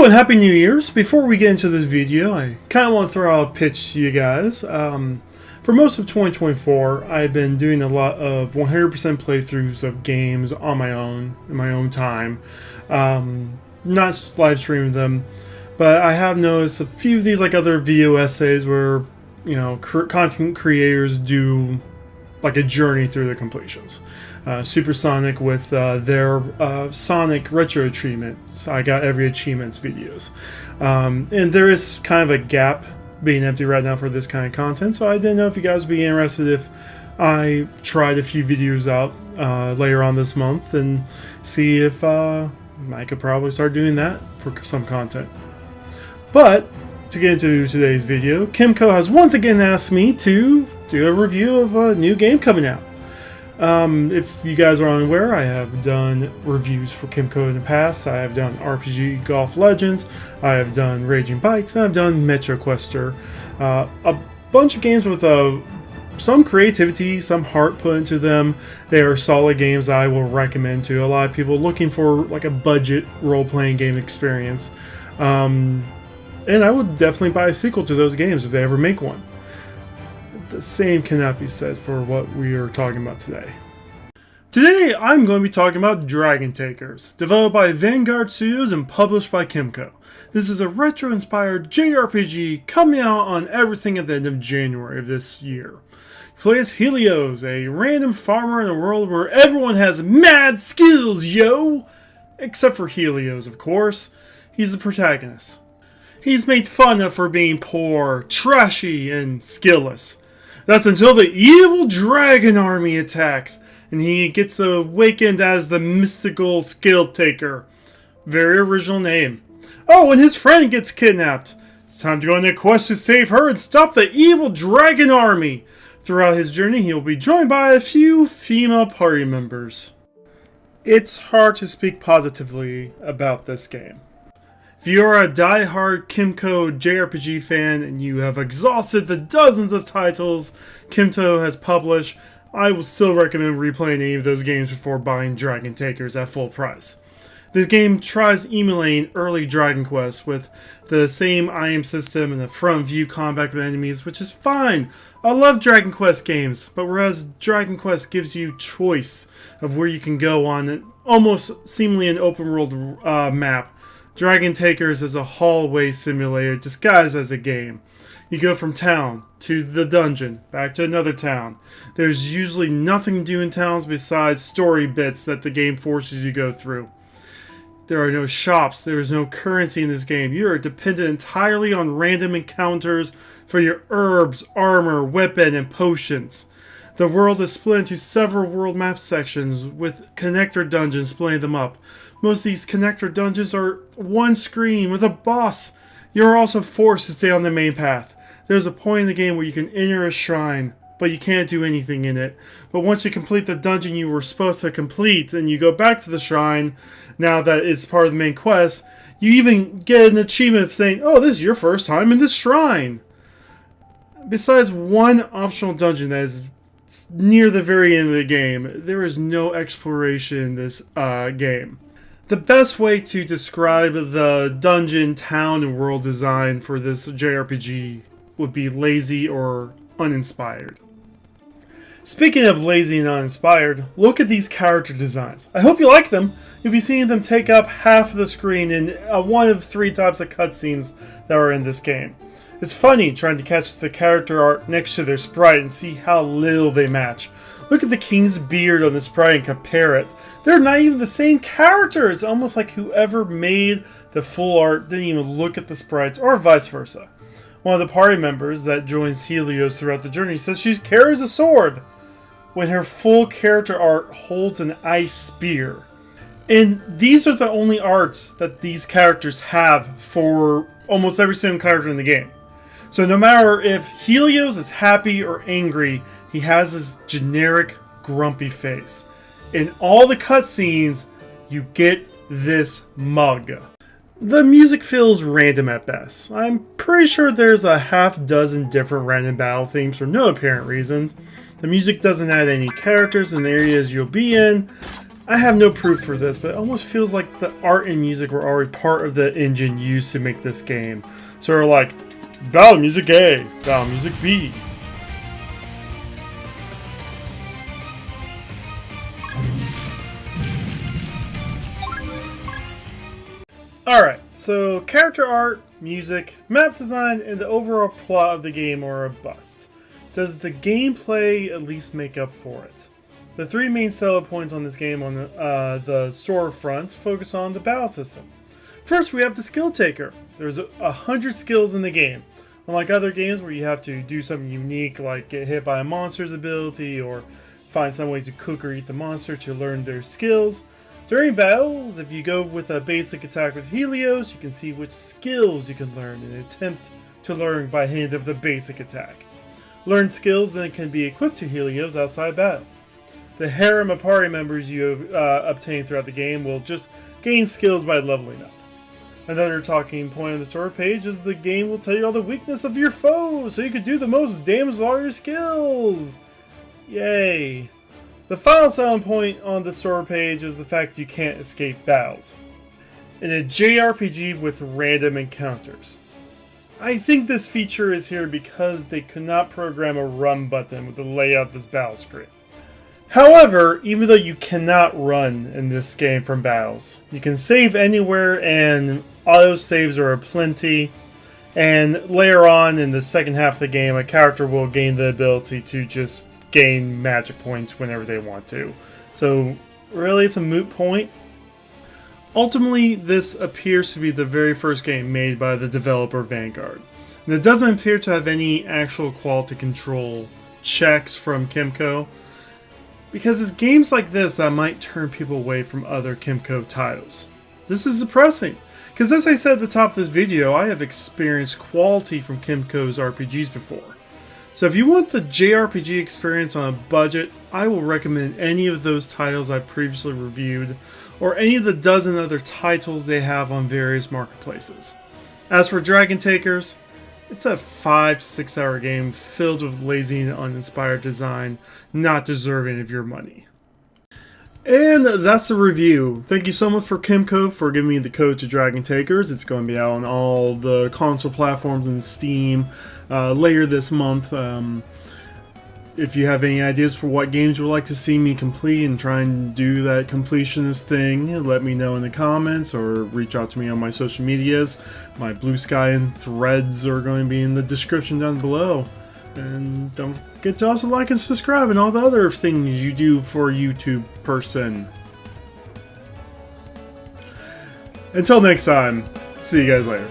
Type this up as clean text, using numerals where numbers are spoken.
and Happy New Year's! Before we get into this video, I kind of want to throw out a pitch to you guys. For most of 2024, I've been doing a lot of 100% playthroughs of games on my own, in my own time. Not live streaming them, but I have noticed a few of these, like other video essays where, you know, content creators do like a journey through their completions. Supersonic with their Sonic Retro Achievements. I got every achievements videos. And there is kind of a gap being empty right now for this kind of content, so I didn't know if you guys would be interested if I tried a few videos out later on this month and see if I could probably start doing that for some content. But to get into today's video, KEMCO has once again asked me to do a review of a new game coming out. If you guys are unaware, I have done reviews for KEMCO in the past. I have done RPG Golf Legends, I have done Raging Bites, and I've done Metro Quester. A bunch of games with some creativity, some heart put into them. They are solid games I will recommend to a lot of people looking for like a budget role-playing game experience. And I would definitely buy a sequel to those games if they ever make one. The same cannot be said for what we are talking about today. Today, I'm going to be talking about Dragon Takers, developed by Vanguard Studios and published by KEMCO. This is a retro-inspired jrpg coming out on everything at the end of January of this year. You play as Helios, a random farmer in a world where everyone has mad skills, yo! Except for Helios, of course. He's the protagonist. He's made fun of for being poor, trashy, and skillless. That's until the evil dragon army attacks, and he gets awakened as the mystical skill taker. Very original name. Oh, and his friend gets kidnapped. It's time to go on a quest to save her and stop the evil dragon army. Throughout his journey, he will be joined by a few female party members. It's hard to speak positively about this game. If you are a die-hard KEMCO JRPG fan and you have exhausted the dozens of titles KEMCO has published, I will still recommend replaying any of those games before buying Dragon Takers at full price. This game tries emulating early Dragon Quest with the same IM system and the front view combat with enemies, which is fine. I love Dragon Quest games, but whereas Dragon Quest gives you choice of where you can go on an almost seemingly an open world map, Dragon Takers is a hallway simulator disguised as a game. You go from town to the dungeon, back to another town. There's usually nothing to do in towns besides story bits that the game forces you to go through. There are no shops, there is no currency in this game. You are dependent entirely on random encounters for your herbs, armor, weapon, and potions. The world is split into several world map sections with connector dungeons splitting them up. Most of these connector dungeons are one screen with a boss. You're also forced to stay on the main path. There's a point in the game where you can enter a shrine, but you can't do anything in it. But once you complete the dungeon you were supposed to complete and you go back to the shrine, now that it's part of the main quest, you even get an achievement saying, oh, this is your first time in this shrine. Besides one optional dungeon that is near the very end of the game, there is no exploration in this game. The best way to describe the dungeon, town, and world design for this JRPG would be lazy or uninspired. Speaking of lazy and uninspired, look at these character designs. I hope you like them. You'll be seeing them take up half of the screen in one of three types of cutscenes that are in this game. It's funny trying to catch the character art next to their sprite and see how little they match. Look at the king's beard on the sprite and compare it. They're not even the same character. It's almost like whoever made the full art didn't even look at the sprites, or vice versa. One of the party members that joins Helios throughout the journey says she carries a sword, when her full character art holds an ice spear. And these are the only arts that these characters have for almost every single character in the game. So no matter if Helios is happy or angry, he has this generic grumpy face. In all the cutscenes, you get this mug. The music feels random at best. I'm pretty sure there's a half dozen different random battle themes for no apparent reasons. The music doesn't add any characters in the areas you'll be in. I have no proof for this, but it almost feels like the art and music were already part of the engine used to make this game. So we're like, battle music A, battle music B. Alright, so character art, music, map design, and the overall plot of the game are a bust. Does the gameplay at least make up for it? The three main selling points on this game on the storefronts focus on the battle system. First, we have the skill taker. There's 100 skills in the game. Unlike other games where you have to do something unique like get hit by a monster's ability or find some way to cook or eat the monster to learn their skills. During battles, if you go with a basic attack with Helios, you can see which skills you can learn and attempt to learn by hand of the basic attack. Learned skills then can be equipped to Helios outside battle. The harem of party members you obtain throughout the game will just gain skills by leveling up. Another talking point on the story page is the game will tell you all the weakness of your foes, so you can do the most damage with all your skills! Yay! The final selling point on the story page is the fact you can't escape battles. In a jrpg with random encounters. I think this feature is here because they could not program a run button with the layout of this battle script. However, even though you cannot run in this game from battles, you can save anywhere and auto saves are aplenty, and later on in the second half of the game a character will gain the ability to just gain magic points whenever they want to. So really it's a moot point. Ultimately, this appears to be the very first game made by the developer Vanguard. And it doesn't appear to have any actual quality control checks from KEMCO, because it's games like this that might turn people away from other KEMCO titles. This is depressing, because as I said at the top of this video, I have experienced quality from KEMCO's RPGs before. So if you want the JRPG experience on a budget, I will recommend any of those titles I previously reviewed, or any of the dozen other titles they have on various marketplaces. As for Dragon Takers, it's a 5 to 6 hour game filled with lazy and uninspired design, not deserving of your money. And that's the review. Thank you so much for KEMCO for giving me the code to Dragon Takers. It's going to be out on all the console platforms and Steam later this month. If you have any ideas for what games you would like to see me complete and try and do that completionist thing, let me know in the comments or reach out to me on my social medias. My Blue Sky and Threads are going to be in the description down below. And don't forget to also like and subscribe and all the other things you do for a YouTube person. Until next time, see you guys later.